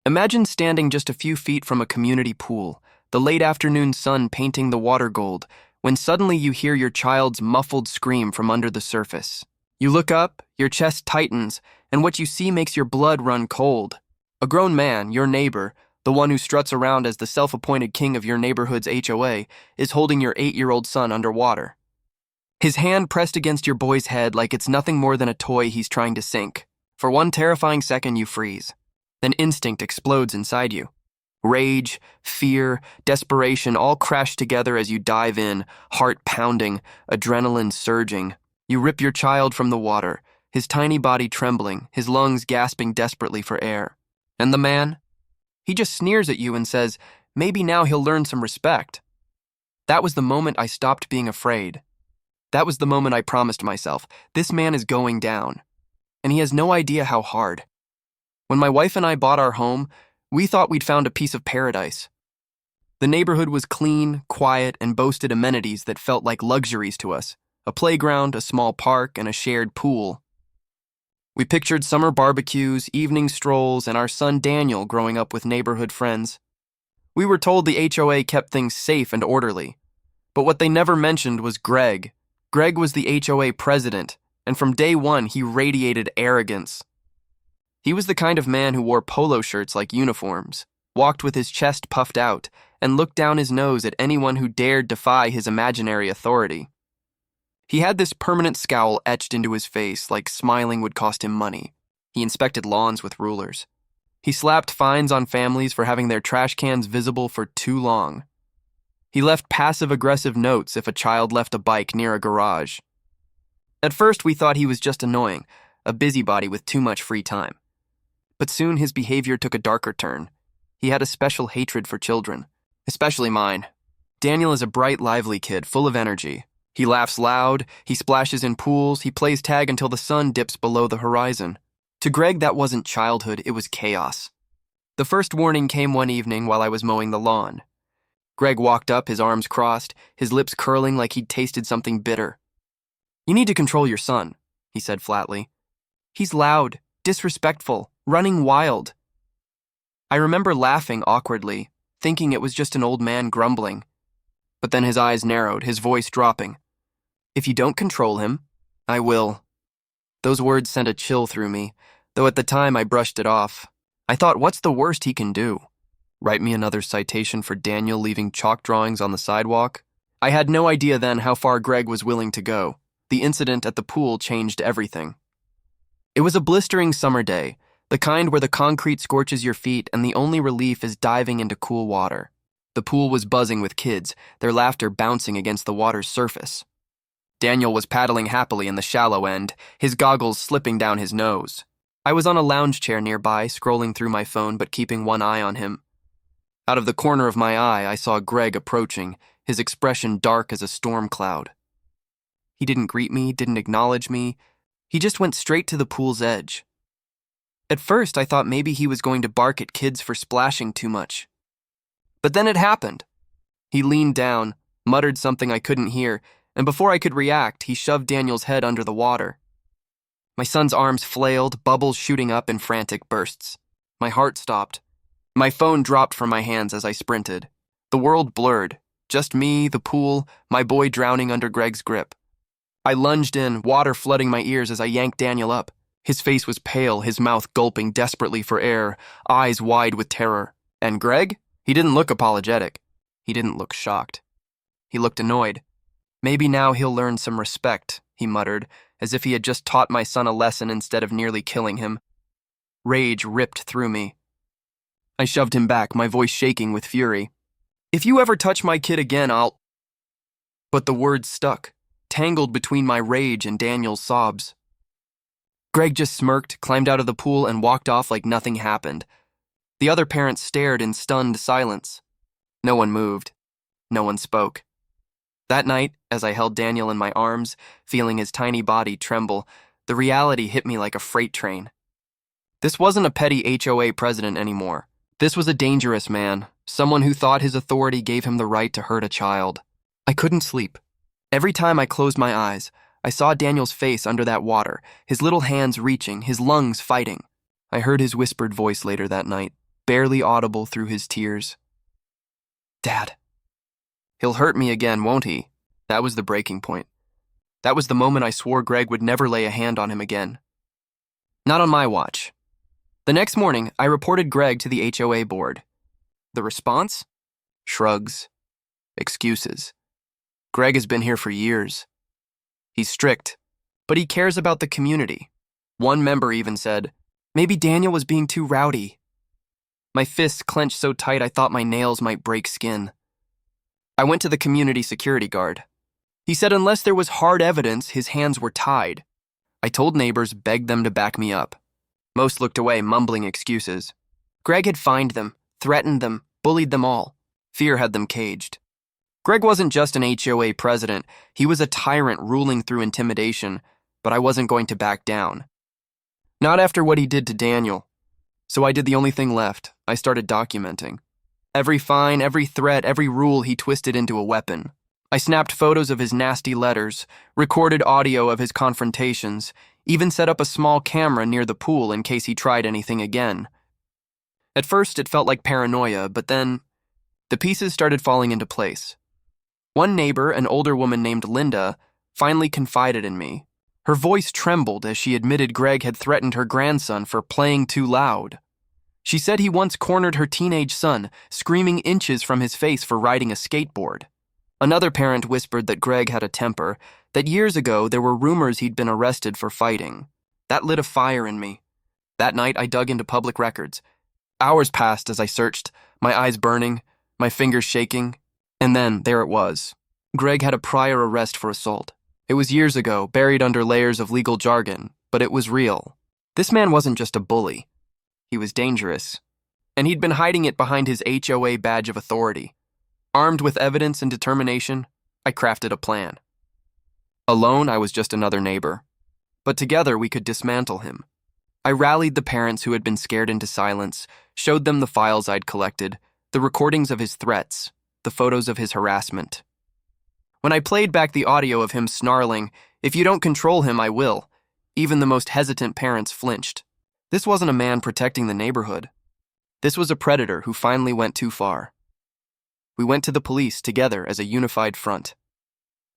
Imagine standing just a few feet from a community pool, the late afternoon sun painting the water gold, when suddenly you hear your child's muffled scream from under the surface. You look up, your chest tightens, and what you see makes your blood run cold. A grown man, your neighbor, the one who struts around as the self-appointed king of your neighborhood's HOA, is holding your 8-year-old son underwater. His hand pressed against your boy's head like it's nothing more than a toy he's trying to sink. For one terrifying second, you freeze. Then instinct explodes inside you. Rage, fear, desperation all crash together as you dive in, heart pounding, adrenaline surging. You rip your child from the water, his tiny body trembling, his lungs gasping desperately for air. And the man? He just sneers at you and says, maybe now he'll learn some respect. That was the moment I stopped being afraid. That was the moment I promised myself, this man is going down. And he has no idea how hard. When my wife and I bought our home, we thought we'd found a piece of paradise. The neighborhood was clean, quiet, and boasted amenities that felt like luxuries to us. A playground, a small park, and a shared pool. We pictured summer barbecues, evening strolls, and our son Daniel growing up with neighborhood friends. We were told the HOA kept things safe and orderly. But what they never mentioned was Greg. Greg was the HOA president, and from day one he radiated arrogance. He was the kind of man who wore polo shirts like uniforms, walked with his chest puffed out, and looked down his nose at anyone who dared defy his imaginary authority. He had this permanent scowl etched into his face like smiling would cost him money. He inspected lawns with rulers. He slapped fines on families for having their trash cans visible for too long. He left passive-aggressive notes if a child left a bike near a garage. At first, we thought he was just annoying, a busybody with too much free time. But soon his behavior took a darker turn. He had a special hatred for children, especially mine. Daniel is a bright, lively kid, full of energy. He laughs loud, he splashes in pools, he plays tag until the sun dips below the horizon. To Greg, that wasn't childhood, it was chaos. The first warning came one evening while I was mowing the lawn. Greg walked up, his arms crossed, his lips curling like he'd tasted something bitter. "You need to control your son," he said flatly. "He's loud, disrespectful, running wild." I remember laughing awkwardly, thinking it was just an old man grumbling. But then his eyes narrowed, his voice dropping. "If you don't control him, I will." Those words sent a chill through me, though at the time I brushed it off. I thought, what's the worst he can do? Write me another citation for Daniel leaving chalk drawings on the sidewalk? I had no idea then how far Greg was willing to go. The incident at the pool changed everything. It was a blistering summer day, the kind where the concrete scorches your feet and the only relief is diving into cool water. The pool was buzzing with kids, their laughter bouncing against the water's surface. Daniel was paddling happily in the shallow end, his goggles slipping down his nose. I was on a lounge chair nearby, scrolling through my phone but keeping one eye on him. Out of the corner of my eye, I saw Greg approaching, his expression dark as a storm cloud. He didn't greet me, didn't acknowledge me. He just went straight to the pool's edge. At first, I thought maybe he was going to bark at kids for splashing too much. But then it happened. He leaned down, muttered something I couldn't hear, and before I could react, he shoved Daniel's head under the water. My son's arms flailed, bubbles shooting up in frantic bursts. My heart stopped. My phone dropped from my hands as I sprinted. The world blurred. Just me, the pool, my boy drowning under Greg's grip. I lunged in, water flooding my ears as I yanked Daniel up. His face was pale, his mouth gulping desperately for air, eyes wide with terror. And Greg? He didn't look apologetic. He didn't look shocked. He looked annoyed. "Maybe now he'll learn some respect," he muttered, as if he had just taught my son a lesson instead of nearly killing him. Rage ripped through me. I shoved him back, my voice shaking with fury. "If you ever touch my kid again, I'll—" But the words stuck, tangled between my rage and Daniel's sobs. Greg just smirked, climbed out of the pool, and walked off like nothing happened. The other parents stared in stunned silence. No one moved. No one spoke. That night, as I held Daniel in my arms, feeling his tiny body tremble, the reality hit me like a freight train. This wasn't a petty HOA president anymore. This was a dangerous man, someone who thought his authority gave him the right to hurt a child. I couldn't sleep. Every time I closed my eyes, I saw Daniel's face under that water, his little hands reaching, his lungs fighting. I heard his whispered voice later that night. barely audible through his tears. "Dad, he'll hurt me again, won't he?" That was the breaking point. That was the moment I swore Greg would never lay a hand on him again. Not on my watch. The next morning, I reported Greg to the HOA board. The response? Shrugs. Excuses. Greg has been here for years. He's strict, but he cares about the community. One member even said, "Maybe Daniel was being too rowdy." My fists clenched so tight I thought my nails might break skin. I went to the community security guard. He said unless there was hard evidence, his hands were tied. I told neighbors, begged them to back me up. Most looked away, mumbling excuses. Greg had fined them, threatened them, bullied them all. Fear had them caged. Greg wasn't just an HOA president, he was a tyrant ruling through intimidation, but I wasn't going to back down. Not after what he did to Daniel. So I did the only thing left. I started documenting. Every fine, every threat, every rule he twisted into a weapon. I snapped photos of his nasty letters, recorded audio of his confrontations, even set up a small camera near the pool in case he tried anything again. At first, it felt like paranoia, but then the pieces started falling into place. One neighbor, an older woman named Linda, finally confided in me. Her voice trembled as she admitted Greg had threatened her grandson for playing too loud. She said he once cornered her teenage son, screaming inches from his face for riding a skateboard. Another parent whispered that Greg had a temper, that years ago there were rumors he'd been arrested for fighting. That lit a fire in me. That night I dug into public records. Hours passed as I searched, my eyes burning, my fingers shaking, and then there it was. Greg had a prior arrest for assault. It was years ago, buried under layers of legal jargon, but it was real. This man wasn't just a bully. He was dangerous. And he'd been hiding it behind his HOA badge of authority. Armed with evidence and determination, I crafted a plan. Alone, I was just another neighbor. But together, we could dismantle him. I rallied the parents who had been scared into silence, showed them the files I'd collected, the recordings of his threats, the photos of his harassment. When I played back the audio of him snarling, "If you don't control him, I will," even the most hesitant parents flinched. This wasn't a man protecting the neighborhood. This was a predator who finally went too far. We went to the police together as a unified front.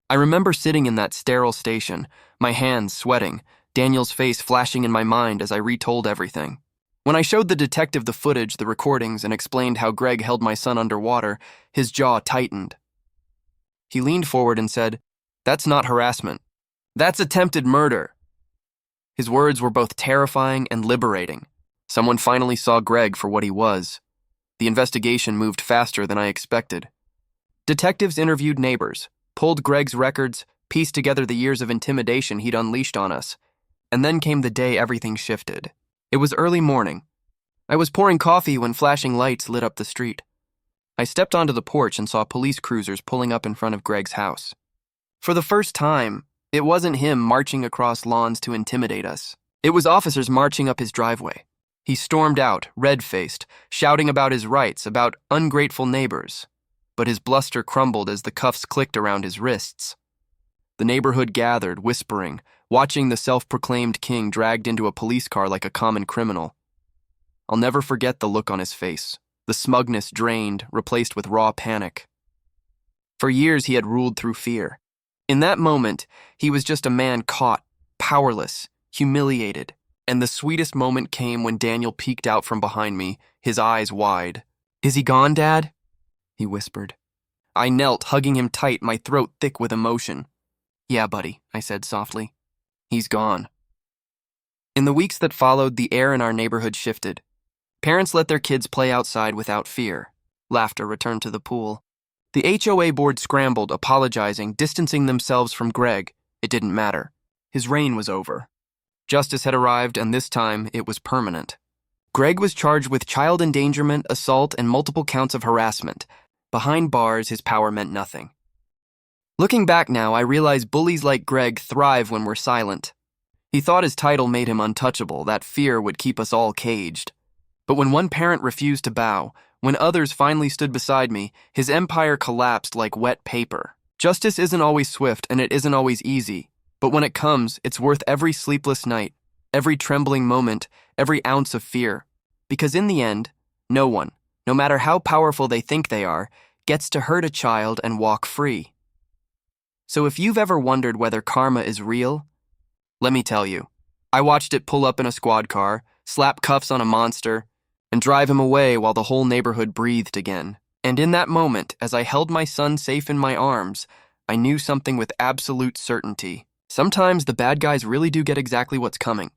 I remember sitting in that sterile station, my hands sweating, Daniel's face flashing in my mind as I retold everything. When I showed the detective the footage, the recordings, and explained how Greg held my son underwater, his jaw tightened. He leaned forward and said, "That's not harassment. That's attempted murder." His words were both terrifying and liberating. Someone finally saw Greg for what he was. The investigation moved faster than I expected. Detectives interviewed neighbors, pulled Greg's records, pieced together the years of intimidation he'd unleashed on us. And then came the day everything shifted. It was early morning. I was pouring coffee when flashing lights lit up the street. I stepped onto the porch and saw police cruisers pulling up in front of Greg's house. For the first time, it wasn't him marching across lawns to intimidate us. It was officers marching up his driveway. He stormed out, red-faced, shouting about his rights, about ungrateful neighbors. But his bluster crumbled as the cuffs clicked around his wrists. The neighborhood gathered, whispering, watching the self-proclaimed king dragged into a police car like a common criminal. I'll never forget the look on his face, the smugness drained, replaced with raw panic. For years he had ruled through fear. In that moment, he was just a man caught, powerless, humiliated. And the sweetest moment came when Daniel peeked out from behind me, his eyes wide. "Is he gone, Dad?" he whispered. I knelt, hugging him tight, my throat thick with emotion. "Yeah, buddy," I said softly. "He's gone." In the weeks that followed, the air in our neighborhood shifted. Parents let their kids play outside without fear. Laughter returned to the pool. The HOA board scrambled, apologizing, distancing themselves from Greg. It didn't matter. His reign was over. Justice had arrived, and this time it was permanent. Greg was charged with child endangerment, assault, and multiple counts of harassment. Behind bars, his power meant nothing. Looking back now, I realize bullies like Greg thrive when we're silent. He thought his title made him untouchable, that fear would keep us all caged. But when one parent refused to bow, when others finally stood beside me, his empire collapsed like wet paper. Justice isn't always swift, and it isn't always easy. But when it comes, it's worth every sleepless night, every trembling moment, every ounce of fear. Because in the end, No one, no matter how powerful they think they are, gets to hurt a child and walk free. So if you've ever wondered whether karma is real, let me tell you. I watched it pull up in a squad car, slap cuffs on a monster, and drive him away while the whole neighborhood breathed again. And in that moment, as I held my son safe in my arms, I knew something with absolute certainty. Sometimes the bad guys really do get exactly what's coming.